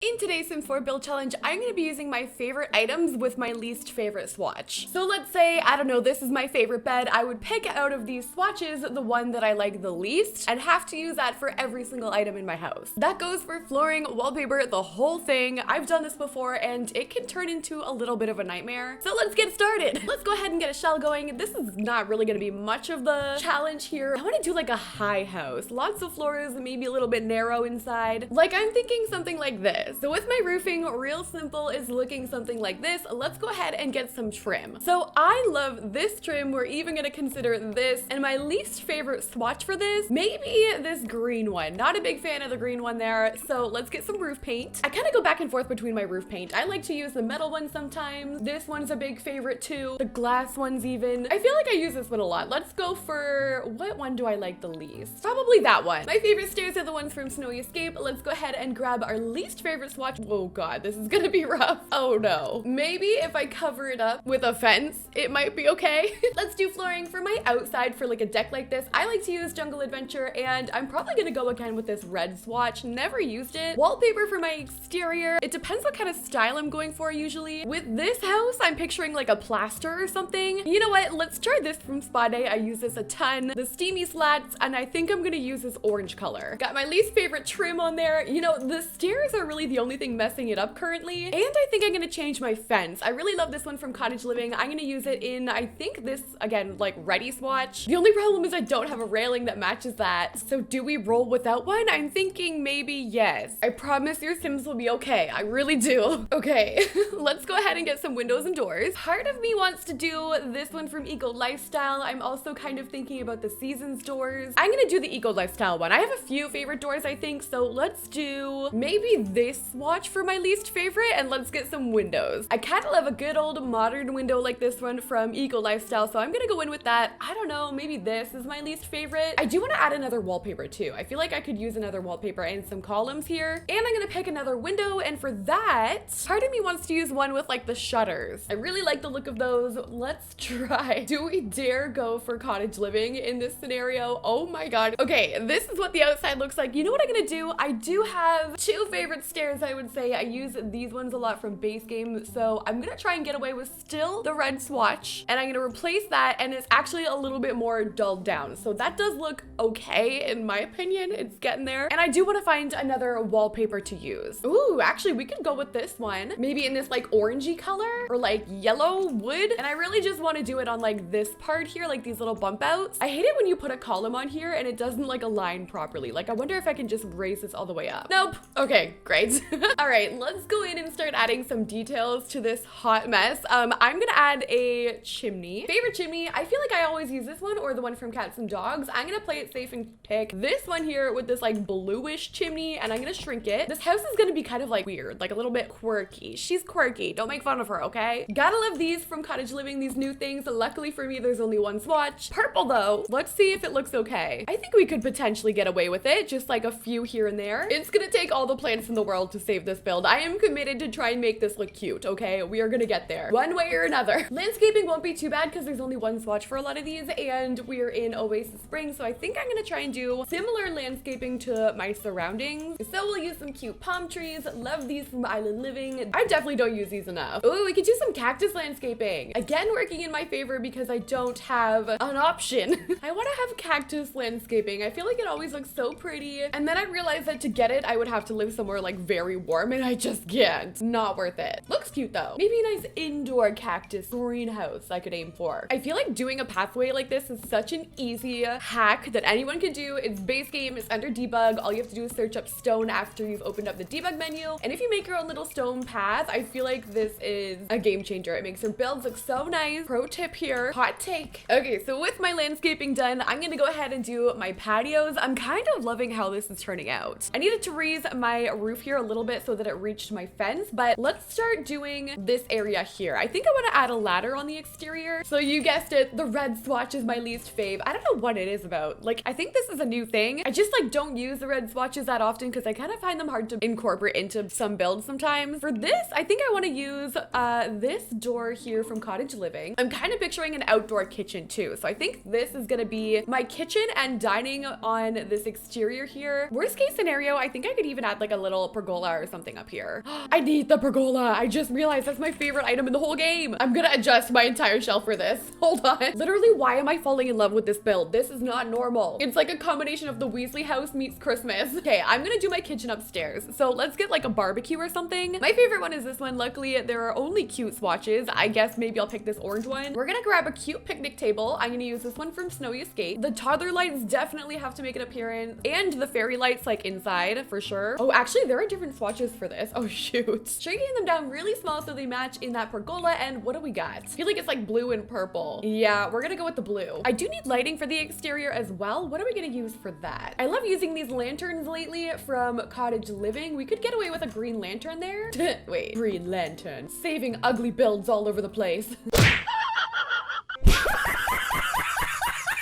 In today's Sims 4 build challenge, I'm going to be using my favorite items with my least favorite swatch. So let's say, I don't know, this is my favorite bed. I would pick out of these swatches the one that I like the least and have to use that for every single item in my house. That goes for flooring, wallpaper, the whole thing. I've done this before and it can turn into a little bit of a nightmare. So let's get started. Let's go ahead and get a shell going. This is not really going to be much of the challenge here. I want to do like a high house. Lots of floors, maybe a little bit narrow inside. Like I'm thinking something like this. So with my roofing, real simple is looking something like this. Let's go ahead and get some trim. So I love this trim. We're even gonna consider this. And my least favorite swatch for this, maybe this green one. Not a big fan of the green one there. So let's get some roof paint. I kind of go back and forth between my roof paint. I like to use the metal one sometimes. This one's a big favorite too. The glass ones even. I feel like I use this one a lot. Let's go for, what one do I like the least? Probably that one. My favorite stairs are the ones from Snowy Escape. Let's go ahead and grab our least favorite swatch. Oh god, this is gonna be rough. Oh no. Maybe if I cover it up with a fence, it might be okay. Let's do flooring for my outside for like a deck like this. I like to use Jungle Adventure and I'm probably gonna go again with this red swatch. Never used it. Wallpaper for my exterior. It depends what kind of style I'm going for usually. With this house, I'm picturing like a plaster or something. You know what? Let's try this from Spa Day. I use this a ton. The steamy slats, and I think I'm gonna use this orange color. Got my least favorite trim on there. You know, the stairs are really the only thing messing it up currently. And I think I'm gonna change my fence. I really love this one from Cottage Living. I'm gonna use it in, I think this, again, like ready swatch. The only problem is I don't have a railing that matches that. So do we roll without one? I'm thinking maybe yes. I promise your Sims will be okay. I really do. Okay, let's go ahead and get some windows and doors. Part of me wants to do this one from Eco Lifestyle. I'm also kind of thinking about the Seasons doors. I'm gonna do the Eco Lifestyle one. I have a few favorite doors, I think, so let's do maybe this swatch for my least favorite, and let's get some windows. I kind of love a good old modern window like this one from Eco Lifestyle, so I'm gonna go in with that. I don't know, maybe this is my least favorite. I do want to add another wallpaper too. I feel like I could use another wallpaper and some columns here, and I'm gonna pick another window, and for that, part of me wants to use one with like the shutters. I really like the look of those. Let's try. Do we dare go for Cottage Living in this scenario? Oh my god. Okay, this is what the outside looks like. You know what I'm gonna do? I do have two favorite stairs, I would say. I use these ones a lot from base game, so I'm gonna try and get away with still the red swatch, and I'm gonna replace that, and it's actually a little bit more dulled down. So that does look okay in my opinion. It's getting there. And I do want to find another wallpaper to use. Ooh, actually we could go with this one. Maybe in this like orangey color or like yellow wood. And I really just want to do it on like this part here, like these little bump outs. I hate it when you put a column on here and it doesn't like align properly. Like I wonder if I can just raise this all the way up. Nope. Okay, great. All right, let's go in and start adding some details to this hot mess. I'm gonna add a chimney. Favorite chimney, I feel like I always use this one or the one from Cats and Dogs. I'm gonna play it safe and pick this one here with this like bluish chimney, and I'm gonna shrink it. This house is gonna be kind of like weird, like a little bit quirky. She's quirky, don't make fun of her, okay? Gotta love these from Cottage Living, these new things. Luckily for me, there's only one swatch. Purple though, let's see if it looks okay. I think we could potentially get away with it, just like a few here and there. It's gonna take all the plants in the world to save this build. I am committed to try and make this look cute, okay? We are gonna get there one way or another. Landscaping won't be too bad because there's only one swatch for a lot of these, and we're in Oasis Spring, so I think I'm gonna try and do similar landscaping to my surroundings. So we'll use some cute palm trees. Love these from Island Living. I definitely don't use these enough. Oh, we could do some cactus landscaping. Again, working in my favor because I don't have an option. I want to have cactus landscaping. I feel like it always looks so pretty, and then I realized that to get it, I would have to live somewhere like very warm, and I just can't. Not worth it. Looks cute though. Maybe a nice indoor cactus greenhouse I could aim for. I feel like doing a pathway like this is such an easy hack that anyone can do. It's base game, it's under debug. All you have to do is search up stone after you've opened up the debug menu, and if you make your own little stone path, I feel like this is a game changer. It makes your builds look so nice. Pro tip here, hot take. Okay, so with my landscaping done, I'm gonna go ahead and do my patios. I'm kind of loving how this is turning out. I needed to raise my roof here a little bit so that it reached my fence, but let's start doing this area here. I think I want to add a ladder on the exterior. So you guessed it, the red swatch is my least fave. I don't know what it is about. Like, I think this is a new thing. I just like don't use the red swatches that often because I kind of find them hard to incorporate into some builds sometimes. For this, I think I want to use this door here from Cottage Living. I'm kind of picturing an outdoor kitchen too. So I think this is gonna be my kitchen and dining on this exterior here. Worst case scenario, I think I could even add like a little pergola pergola or something up here. I need the pergola. I just realized that's my favorite item in the whole game. I'm gonna adjust my entire shelf for this. Hold on. Literally, why am I falling in love with this build? This is not normal. It's like a combination of the Weasley house meets Christmas. Okay, I'm gonna do my kitchen upstairs. So let's get like a barbecue or something. My favorite one is this one. Luckily, there are only cute swatches. I guess maybe I'll pick this orange one. We're gonna grab a cute picnic table. I'm gonna use this one from Snowy Escape. The toddler lights definitely have to make an appearance, and the fairy lights like inside for sure. Oh, actually, there are different swatches for this. Oh shoot. Shrinking them down really small so they match in that pergola. And what do we got? I feel like it's like blue and purple. Yeah, we're gonna go with the blue. I do need lighting for the exterior as well. What are we gonna use for that? I love using these lanterns lately from Cottage Living. We could get away with a green lantern there. Wait, green lantern. Saving ugly builds all over the place.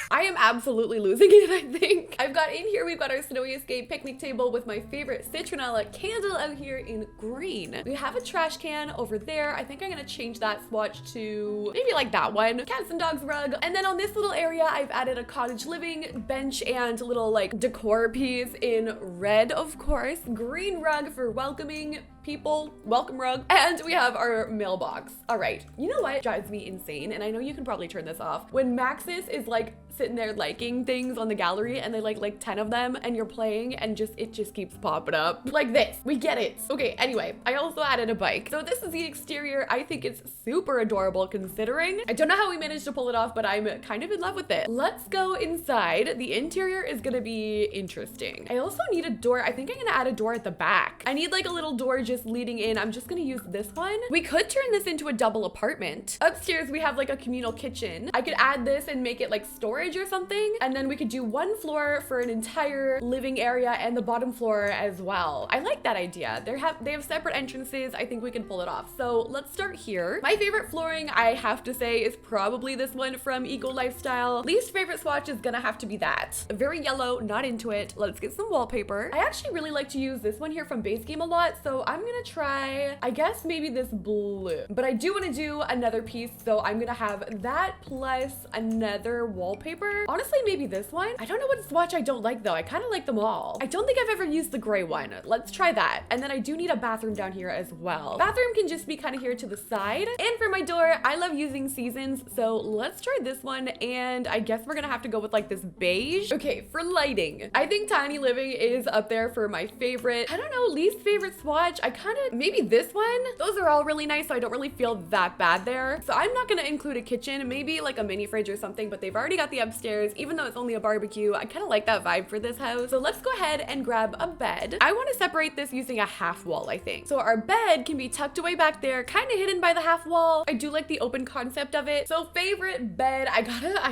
I am absolutely losing it, I think. I've got in here, we've got our Snowy Escape picnic table with my favorite citronella candle out here in green. We have a trash can over there. I think I'm gonna change that swatch to maybe like that one. Cats and dogs rug. And then on this little area, I've added a Cottage Living bench and little like decor piece in red, of course. Green rug for welcoming people, welcome rug. And we have our mailbox. All right, you know what drives me insane? And I know you can probably turn this off. When Maxis is like sitting there liking things on the gallery and they like 10 of them and you're playing and it just keeps popping up like this. We get it. Okay, anyway, I also added a bike. So this is the exterior. I think it's super adorable considering. I don't know how we managed to pull it off, but I'm kind of in love with it. Let's go inside. The interior is gonna be interesting. I also need a door. I think I'm gonna add a door at the back. I need like a little door just leading in. I'm just gonna use this one. We could turn this into a double apartment. Upstairs, we have like a communal kitchen. I could add this and make it like storage or something, and then we could do one floor for an entire living area and the bottom floor as well. I like that idea. They have separate entrances. I think we can pull it off. So let's start here. My favorite flooring, I have to say, is probably this one from Eco Lifestyle. Least favorite swatch is gonna have to be that. Very yellow, not into it. Let's get some wallpaper. I actually really like to use this one here from Base Game a lot, so I'm gonna try, I guess maybe this blue, but I do want to do another piece, so I'm gonna have that plus another wallpaper. Honestly, maybe this one. I don't know what swatch I don't like though. I kind of like them all. I don't think I've ever used the gray one. Let's try that. And then I do need a bathroom down here as well. Bathroom can just be kind of here to the side. And for my door, I love using seasons, so let's try this one. And I guess we're gonna have to go with like this beige. Okay, for lighting, I think Tiny Living is up there for my favorite. I don't know, least favorite swatch. I kind of, maybe this one. Those are all really nice, so I don't really feel that bad there. So I'm not gonna include a kitchen, maybe like a mini fridge or something, but they've already got the upstairs, even though it's only a barbecue. I kind of like that vibe for this house. So let's go ahead and grab a bed. I want to separate this using a half wall, I think. So our bed can be tucked away back there, kind of hidden by the half wall. I do like the open concept of it. So favorite bed, I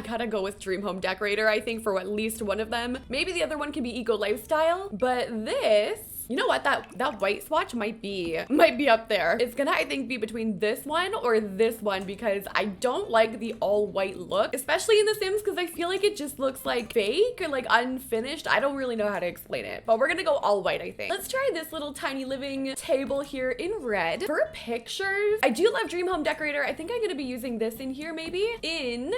gotta go with Dream Home Decorator, I think, for at least one of them. Maybe the other one can be Eco Lifestyle, but this, you know what, that white swatch might be up there. It's gonna, I think, be between this one or this one because I don't like the all white look, especially in The Sims, because I feel like it just looks like fake or like unfinished. I don't really know how to explain it, but we're gonna go all white, I think. Let's try this little Tiny Living table here in red. For pictures, I do love Dream Home Decorator. I think I'm gonna be using this in here maybe.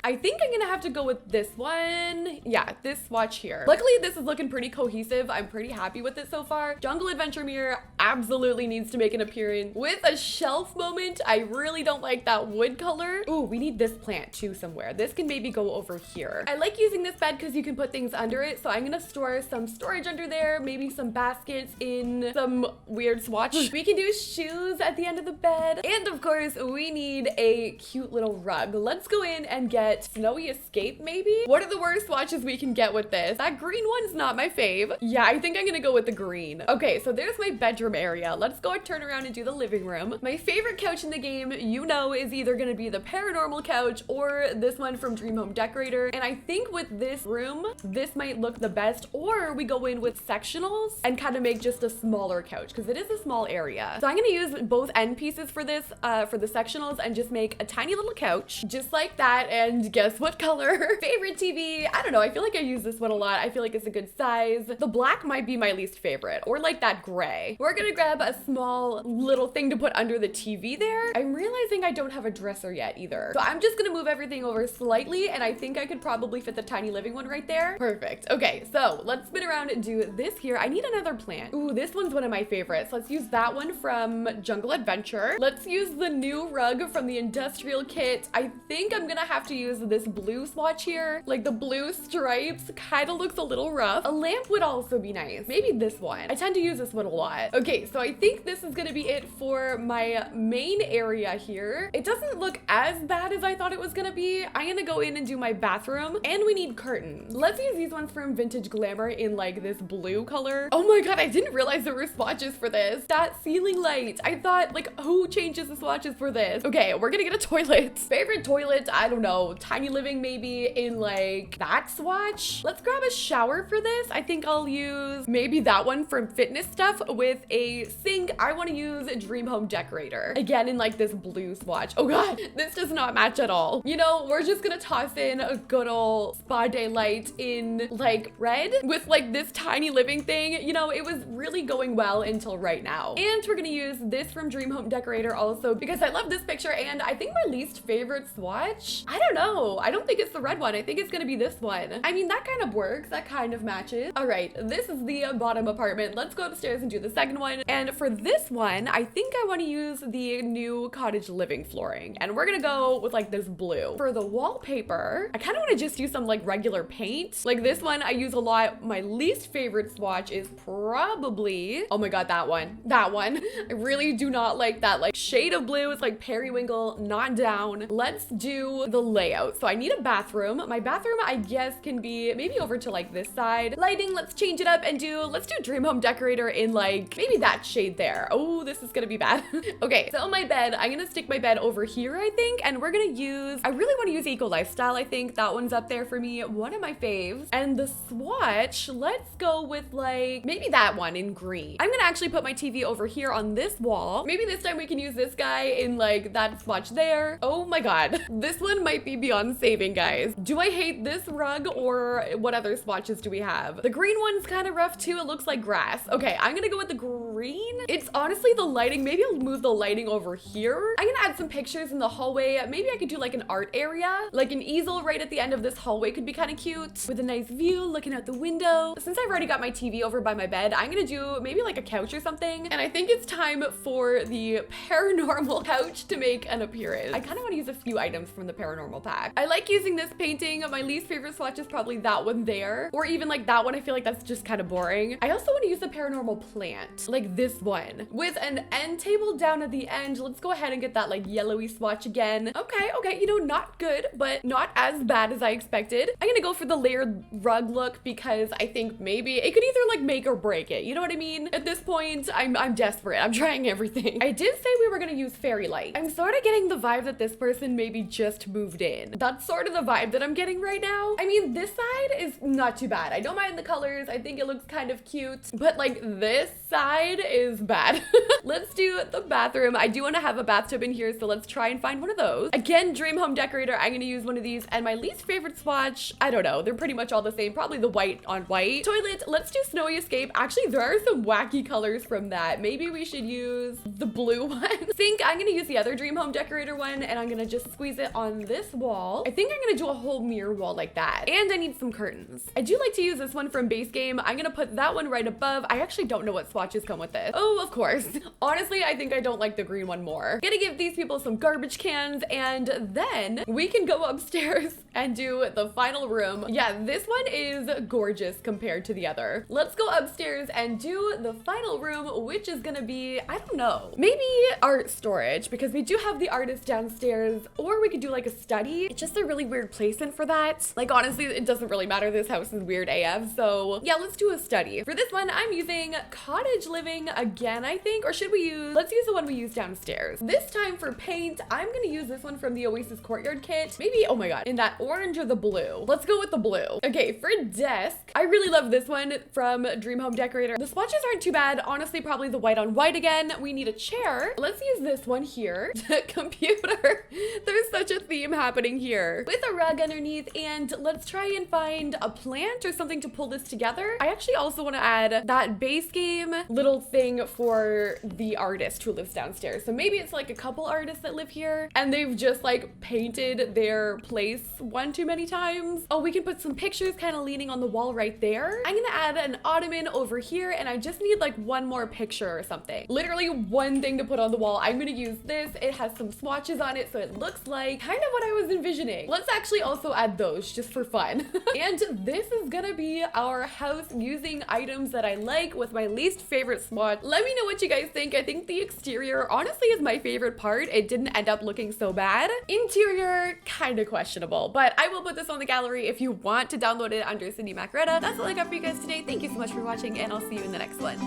I think I'm gonna have to go with this one. Yeah, this swatch here. Luckily, this is looking pretty cohesive. I'm pretty happy with it so far. Jungle Adventure Mirror absolutely needs to make an appearance with a shelf moment. I really don't like that wood color. Ooh, we need this plant too somewhere. This can maybe go over here. I like using this bed because you can put things under it. So I'm gonna store some storage under there, maybe some baskets in some weird swatch. We can do shoes at the end of the bed. And of course, we need a cute little rug. Let's go in and get Snowy Escape maybe. What are the worst swatches we can get with this? That green one's not my fave. Yeah, I think I'm gonna go with the green. Okay, so there's my bedroom area. Let's go and turn around and do the living room. My favorite couch in the game, you know, is either gonna be the paranormal couch or this one from Dream Home Decorator. And I think with this room, this might look the best, or we go in with sectionals and kind of make just a smaller couch because it is a small area. So I'm gonna use both end pieces for this, for the sectionals, and just make a tiny little couch just like that. And guess what color? Favorite TV, I don't know. I feel like I use this one a lot. I feel like it's a good size. The black might be my least favorite, or like like that gray. We're gonna grab a small little thing to put under the TV there. I'm realizing I don't have a dresser yet either. So I'm just gonna move everything over slightly, and I think I could probably fit the tiny living one right there. Perfect. Okay, so let's spin around and do this here. I need another plant. Ooh, this one's one of my favorites. Let's use that one from Jungle Adventure. Let's use the new rug from the industrial kit. I think I'm gonna have to use this blue swatch here. Like the blue stripes kind of looks a little rough. A lamp would also be nice. Maybe this one. I tend to use this one a lot. Okay, so I think this is gonna be it for my main area here. It doesn't look as bad as I thought it was gonna be. I'm gonna go in and do my bathroom, and we need curtains. Let's use these ones from Vintage Glamour in like this blue color. Oh my god, I didn't realize there were swatches for this. That ceiling light. I thought, like, who changes the swatches for this? Okay, we're gonna get a toilet. Favorite toilet, I don't know, tiny living maybe in like that swatch. Let's grab a shower for this. I think I'll use maybe that one from Fitness Stuff with a sink. I want to use Dream Home Decorator. Again, in like this blue swatch. Oh god, this does not match at all. You know, we're just gonna toss in a good old spa day light in like red with like this tiny living thing. You know, it was really going well until right now. And we're gonna use this from Dream Home Decorator also because I love this picture, and I think my least favorite swatch, I don't know. I don't think it's the red one. I think it's gonna be this one. I mean, that kind of works. That kind of matches. All right, this is the bottom apartment. Let's go upstairs and do the second one. And for this one, I think I want to use the new cottage living flooring, and we're gonna go with like this blue. For the wallpaper, I kind of want to just use some like regular paint. Like this one I use a lot. My least favorite swatch is probably, oh my god, that one. That one. I really do not like that like shade of blue. It's like periwinkle, not down. Let's do the layout. So I need a bathroom. My bathroom, I guess, can be maybe over to like this side. Lighting, let's change it up and let's do Dream Home Decorator in like maybe that shade there. Oh, this is gonna be bad. Okay, so my bed, I'm gonna stick my bed over here, I think, and we're gonna use, I really want to use Eco Lifestyle. I think that one's up there for me. One of my faves. And the swatch, let's go with like maybe that one in green. I'm gonna actually put my TV over here on this wall. Maybe this time we can use this guy in like that swatch there. Oh my god, this one might be beyond saving, guys. Do I hate this rug, or what other swatches do we have? The green one's kind of rough too. It looks like grass. Okay, I'm gonna go with the green. It's honestly the lighting. Maybe I'll move the lighting over here. I'm gonna add some pictures in the hallway. Maybe I could do like an art area, like an easel right at the end of this hallway could be kind of cute with a nice view looking out the window. Since I've already got my TV over by my bed, I'm gonna do maybe like a couch or something. And I think it's time for the paranormal couch to make an appearance. I kind of want to use a few items from the paranormal pack. I like using this painting. My least favorite swatch is probably that one there, or even like that one. I feel like that's just kind of boring. I also want to use the paranormal plant, like this one with an end table down at the end. Let's go ahead and get that like yellowy swatch again. Okay, you know, not good, but not as bad as I expected. I'm gonna go for the layered rug look because I think maybe it could either like make or break it. You know what I mean? At this point, I'm desperate. I'm trying everything. I did say we were gonna use fairy light. I'm sort of getting the vibe that this person maybe just moved in. That's sort of the vibe that I'm getting right now. I mean, this side is not too bad. I don't mind the colors. I think it looks kind of cute, but like this side is bad. Let's do the bathroom. I do want to have a bathtub in here, so let's try and find one of those. Again, Dream Home Decorator, I'm gonna use one of these. And my least favorite swatch, I don't know, they're pretty much all the same, probably the white on white. Toilet, let's do Snowy Escape. Actually, there are some wacky colors from that. Maybe we should use the blue one. Sink, I'm gonna use the other Dream Home Decorator one, and I'm gonna just squeeze it on this wall. I think I'm gonna do a whole mirror wall like that. And I need some curtains. I do like to use this one from Base Game. I'm gonna put that one right above. I actually don't know what swatches come with this. Oh, of course. Honestly, I think I don't like the green one more. Gonna give these people some garbage cans, and then we can go upstairs and do the final room. Yeah, this one is gorgeous compared to the other. Let's go upstairs and do the final room, which is gonna be, I don't know, maybe art storage, because we do have the artist downstairs, or we could do like a study. It's just a really weird placement for that. Like, honestly, it doesn't really matter. This house is weird AF, so yeah, let's do a study. For this one, I'm using cottage living again, I think, or should we use, let's use the one we used downstairs. This time for paint, I'm gonna use this one from the Oasis Courtyard kit. Maybe, oh my god, in that orange or the blue. Let's go with the blue. Okay, for desk, I really love this one from Dream Home Decorator. The swatches aren't too bad. Honestly, probably the white on white again. We need a chair. Let's use this one here. Computer. There's such a theme happening here. With a rug underneath, and let's try and find a plant or something to pull this together. I actually also want to add that base game little thing for the artist who lives downstairs. So maybe it's like a couple artists that live here and they've just like painted their place one too many times. Oh, we can put some pictures kind of leaning on the wall right there. I'm gonna add an ottoman over here and I just need like one more picture or something. Literally one thing to put on the wall. I'm gonna use this. It has some swatches on it so it looks like kind of what I was envisioning. Let's actually also add those just for fun. And this is gonna be our house using items that I like with my least favorite swatch. Let me know what you guys think. I think the exterior honestly is my favorite part. It didn't end up looking so bad. Interior, kind of questionable, but I will put this on the gallery if you want to download it under Sydneymacoretta. That's all I got for you guys today. Thank you so much for watching and I'll see you in the next one.